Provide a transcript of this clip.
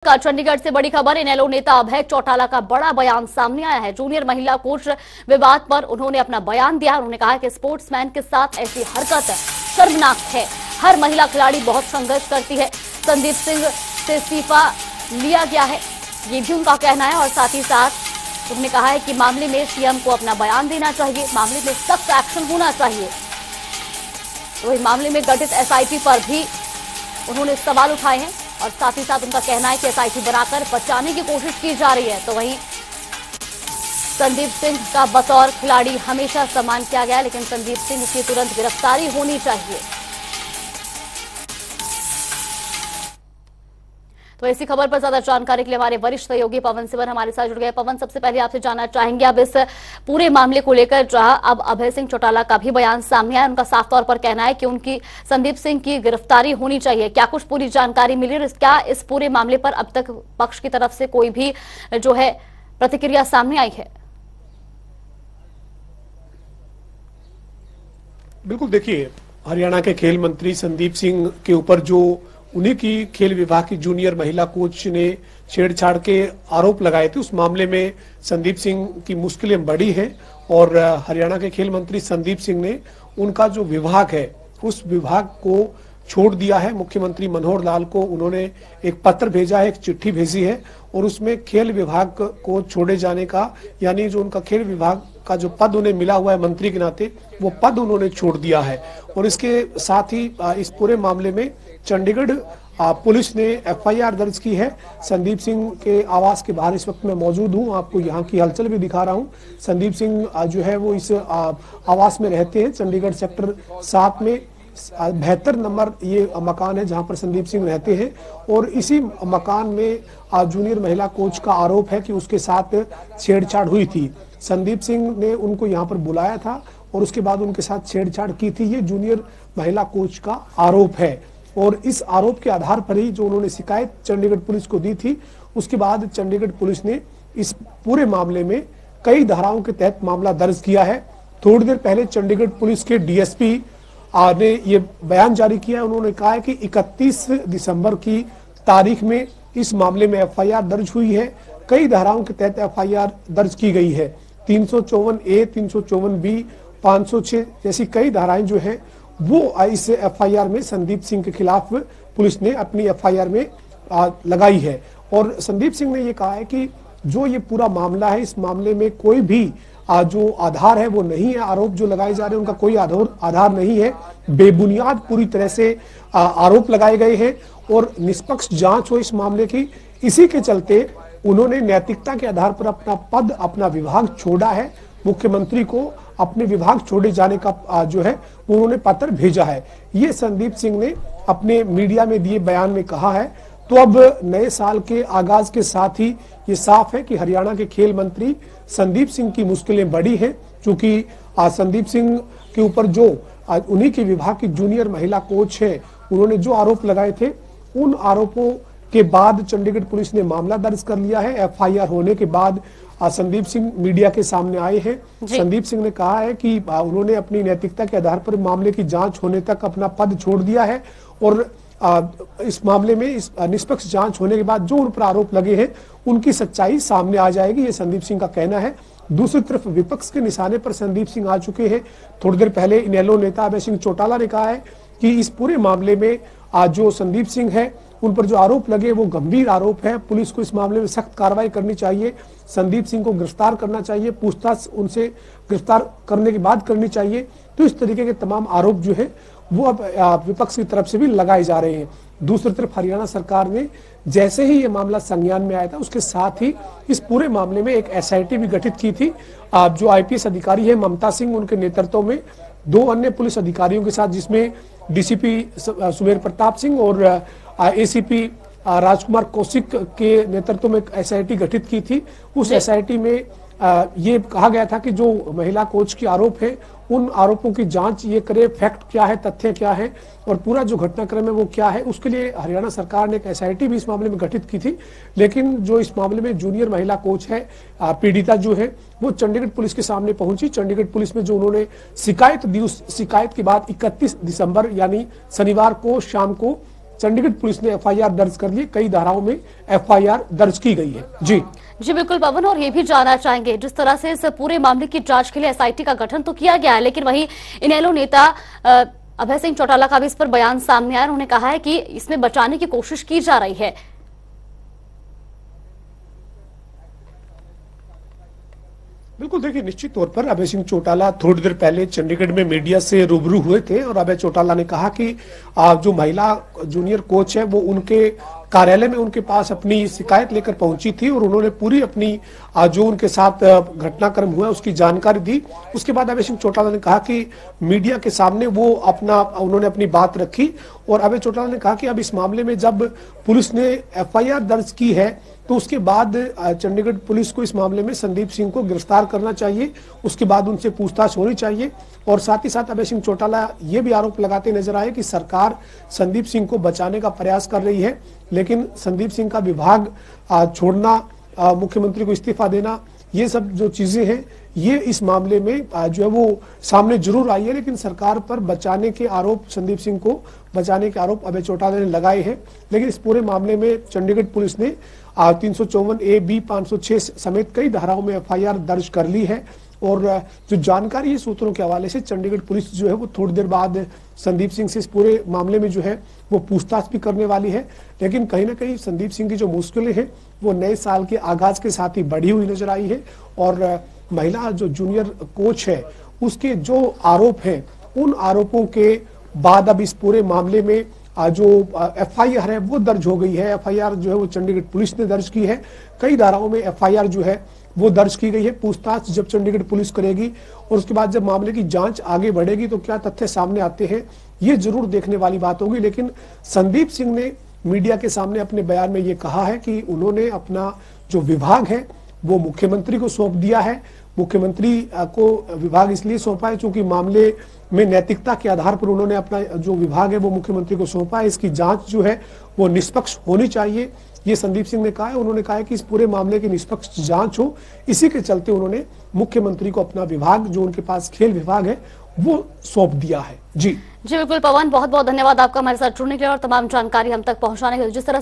का चंडीगढ़ से बड़ी खबर। इनेलो नेता अभय चौटाला का बड़ा बयान सामने आया है। जूनियर महिला कोच विवाद पर उन्होंने अपना बयान दिया। उन्होंने कहा कि स्पोर्ट्समैन के साथ ऐसी हरकत शर्मनाक है। हर महिला खिलाड़ी बहुत संघर्ष करती है। संदीप सिंह से इस्तीफा लिया गया है, ये भी उनका कहना है। और साथ ही साथ उन्होंने कहा है कि मामले में सीएम को अपना बयान देना चाहिए, मामले में सख्त एक्शन होना चाहिए। तो इस मामले में गठित एसआईटी पर भी उन्होंने सवाल उठाए हैं। और साथ ही साथ उनका कहना है कि एसआईटी बनाकर बचाने की कोशिश की जा रही है। तो वहीं संदीप सिंह का बतौर खिलाड़ी हमेशा सम्मान किया गया, लेकिन संदीप सिंह की तुरंत गिरफ्तारी होनी चाहिए। तो ऐसी खबर पर ज्यादा जानकारी के लिए हमारे वरिष्ठ सहयोगी पवन सिवर हमारे साथ जुड़ गए। पवन, सबसे पहले आपसे जानना चाहेंगे अब इस पूरे मामले को लेकर, जहां अब अभय सिंह चौटाला का भी बयान सामने आया। उनका साफ तौर पर कहना है कि उनकी संदीप सिंह की गिरफ्तारी होनी चाहिए। क्या कुछ पूरी जानकारी मिली और क्या इस पूरे मामले पर अब तक पक्ष की तरफ से कोई भी जो है प्रतिक्रिया सामने आई है? बिल्कुल, देखिए, हरियाणा के खेल मंत्री संदीप सिंह के ऊपर जो उन्हीं की खेल विभाग की जूनियर महिला कोच ने छेड़छाड़ के आरोप लगाए थे, उस मामले में संदीप सिंह की मुश्किलें बढ़ी हैं। और हरियाणा के खेल मंत्री संदीप सिंह ने उनका जो विभाग है उस विभाग को छोड़ दिया है। मुख्यमंत्री मनोहर लाल को उन्होंने एक पत्र भेजा है, एक चिट्ठी भेजी है, और उसमें खेल विभाग को छोड़े जाने का, यानी जो उनका खेल विभाग का जो पद उन्हें मिला हुआ है मंत्री के नाते, वो पद उन्होंने छोड़ दिया है। और इसके साथ ही इस पूरे मामले में चंडीगढ़ पुलिस ने एफआईआर दर्ज की है। संदीप सिंह के आवास के बाहर इस वक्त मैं मौजूद हूं, आपको यहाँ की हलचल भी दिखा रहा हूं। संदीप सिंह जो है वो इस आवास में रहते हैं। चंडीगढ़ सेक्टर 7 में 72 नंबर ये मकान है जहां पर संदीप सिंह रहते हैं। और इसी मकान में जूनियर महिला कोच का आरोप है कि उसके साथ छेड़छाड़ हुई थी। संदीप सिंह ने उनको यहाँ पर बुलाया था और उसके बाद उनके साथ छेड़छाड़ की थी। ये जूनियर महिला कोच का आरोप है। और इस आरोप के आधार पर ही जो उन्होंने शिकायत चंडीगढ़ पुलिस को दी थी, उसके बाद चंडीगढ़ पुलिस ने इस पूरे मामले में कई धाराओं के तहत मामला दर्ज किया है। थोड़ी देर पहले चंडीगढ़ पुलिस के डीएसपी ने ये बयान जारी किया। उन्होंने कहा है कि 31 दिसंबर की तारीख में इस मामले में एफआईआर दर्ज हुई है। कई धाराओं के तहत एफआईआर दर्ज की गई है। 354A, 354B, 506 जैसी कई धाराएं जो हैं वो इस एफआईआर में संदीप सिंह के खिलाफ पुलिस ने अपनी एफआईआर में लगाई है। और संदीप सिंह ने ये कहा है कि जो ये पूरा मामला है, इस मामले में कोई भी जो आधार है वो नहीं है। आरोप जो लगाए जा रहे हैं उनका कोई आधार नहीं है, बेबुनियाद पूरी तरह से आरोप लगाए गए हैं। और निष्पक्ष जांच हो इस मामले की, इसी के चलते उन्होंने नैतिकता के आधार पर अपना पद, अपना विभाग छोड़ा है। मुख्यमंत्री को अपने विभाग छोड़े जाने का जो है उन्होंने पत्र भेजा है। ये संदीप सिंह ने अपने मीडिया में दिए बयान में कहा है। तो अब नए साल के आगाज के साथ ही ये साफ है कि हरियाणा के खेल मंत्री संदीप सिंह की मुश्किलें बढ़ी हैं, क्योंकि संदीप सिंह के ऊपर जो उन्हीं के विभाग की जूनियर महिला कोच है, उन्होंने जो आरोप लगाए थे, उन आरोपों के बाद चंडीगढ़ पुलिस ने मामला दर्ज कर लिया है। एफआईआर होने के बाद संदीप सिंह मीडिया के सामने आए हैं। संदीप सिंह ने कहा है कि उन्होंने अपनी नैतिकता के आधार पर मामले की जांच होने तक अपना पद छोड़ दिया है। और इस मामले में इस निष्पक्ष जांच होने के बाद जो उन पर आरोप लगे हैं उनकी सच्चाई सामने आ जाएगी, ये संदीप सिंह का कहना है। दूसरी तरफ विपक्ष के निशाने पर संदीप सिंह आ चुके हैं। थोड़ी देर पहले इनेलो नेता अभय सिंह चौटाला ने कहा है कि इस पूरे मामले में जो संदीप सिंह है उन पर जो आरोप लगे वो गंभीर आरोप है। पुलिस को इस मामले में सख्त कार्रवाई करनी चाहिए। संदीप सिंह को गिरफ्तार करना चाहिए, पूछताछ उनसे गिरफ्तार करने के बाद करनी चाहिए। तो इस तरीके के तमाम आरोप जो है वो अब विपक्ष की तरफ से भी लगाए जा रहे हैं। दूसरी तरफ हरियाणा सरकार ने जैसे ही ये मामला संज्ञान में आया था, उसके साथ ही इस पूरे मामले में एक एसआईटी भी गठित की थी। जो आईपीएस अधिकारी है ममता सिंह, उनके नेतृत्व में 2 अन्य पुलिस अधिकारियों के साथ, जिसमें डीसीपी सुमेर प्रताप सिंह और एसीपी राजकुमार कौशिक के नेतृत्व में एक एसआईटी गठित की थी। उस एसआईटी में ये कहा गया था कि जो महिला कोच के आरोप है उन आरोपों की जांच ये करे, फैक्ट क्या है, तथ्य क्या है और पूरा जो घटनाक्रम है वो क्या है। उसके लिए हरियाणा सरकार ने एक एसआईटी भी इस मामले में गठित की थी। लेकिन जो इस मामले में जूनियर महिला कोच है, पीड़िता जो है, वो चंडीगढ़ पुलिस के सामने पहुंची। चंडीगढ़ पुलिस में जो उन्होंने शिकायत दी, उस शिकायत के बाद 31 दिसंबर यानी शनिवार को शाम को चंडीगढ़ पुलिस ने एफआईआर दर्ज कर ली, कई धाराओं में एफआईआर दर्ज की गई है। जी बिल्कुल पवन, और ये भी जानना चाहेंगे जिस तरह से इस पूरे मामले की जांच के लिए एसआईटी का गठन तो किया गया है, लेकिन वहीं इनेलो नेता अभय सिंह चौटाला का भी इस पर बयान सामने आया। उन्होंने कहा है कि इसमें बचाने की कोशिश की जा रही है। बिल्कुल, देखिए निश्चित तौर पर अभय सिंह चौटाला थोड़ी देर पहले चंडीगढ़ में मीडिया से रूबरू हुए थे और अभय चौटाला ने कहा कि जो महिला जूनियर कोच है वो उनके कार्यालय में उनके पास अपनी शिकायत लेकर पहुंची थी और उन्होंने पूरी अपनी जो उनके साथ घटनाक्रम हुआ उसकी जानकारी दी। उसके बाद अभय सिंह चौटाला ने कहा कि मीडिया के सामने वो उन्होंने अपनी बात रखी और अभय चौटाला ने कहा कि अब इस मामले में जब पुलिस ने एफआईआर दर्ज की है तो उसके बाद चंडीगढ़ पुलिस को इस मामले में संदीप सिंह को गिरफ्तार करना चाहिए, उसके बाद उनसे पूछताछ होनी चाहिए। और साथ ही साथ अभय सिंह चौटाला ये भी आरोप लगाते नजर आए कि सरकार संदीप सिंह को बचाने का प्रयास कर रही है, लेकिन संदीप सिंह का विभाग छोड़ना, मुख्यमंत्री को इस्तीफा देना, ये सब जो चीजें हैं ये इस मामले में जो है वो सामने जरूर आई है, लेकिन सरकार पर बचाने के आरोप, संदीप सिंह को बचाने के आरोप अभय चौटाला ने लगाए हैं। लेकिन इस पूरे मामले में चंडीगढ़ पुलिस ने 354A, 506 समेत कई धाराओं में एफआईआर दर्ज कर ली है। और जो जानकारी है सूत्रों के हवाले से चंडीगढ़ पुलिस जो है वो थोड़ी देर बाद संदीप सिंह से इस पूरे मामले में जो है वो पूछताछ भी करने वाली है। लेकिन कहीं ना कहीं संदीप सिंह की जो मुश्किलें हैं वो नए साल के आगाज के साथ ही बढ़ी हुई नजर आई है और महिला जो जूनियर कोच है उसके जो आरोप हैं उन आरोपों के बाद अब इस पूरे मामले में जो एफआईआर है वो दर्ज हो गई है। एफआईआर जो है वो चंडीगढ़ पुलिस ने दर्ज की है, कई धाराओं में एफआईआर जो है वो दर्ज की गई है। पूछताछ जब चंडीगढ़ पुलिस करेगी और उसके बाद जब मामले की जांच आगे बढ़ेगी तो क्या तथ्य सामने आते हैं ये जरूर देखने वाली बात होगी। लेकिन संदीप सिंह ने मीडिया के सामने अपने बयान में ये कहा है कि उन्होंने अपना जो विभाग है वो मुख्यमंत्री को सौंप दिया है। मुख्यमंत्री को विभाग इसलिए सौंपा है क्योंकि मामले में नैतिकता के आधार पर उन्होंने अपना जो विभाग है वो मुख्यमंत्री को सौंपा है। इसकी जांच जो है वो निष्पक्ष होनी चाहिए, ये संदीप सिंह ने कहा है। उन्होंने कहा है कि इस पूरे मामले की निष्पक्ष जांच हो, इसी के चलते उन्होंने मुख्यमंत्री को अपना विभाग जो उनके पास खेल विभाग है वो सौंप दिया है। जी बिल्कुल पवन, बहुत बहुत धन्यवाद आपका हमारे साथ जुड़ने के लिए और तमाम जानकारी हम तक पहुंचाने के लिए। जिस तरह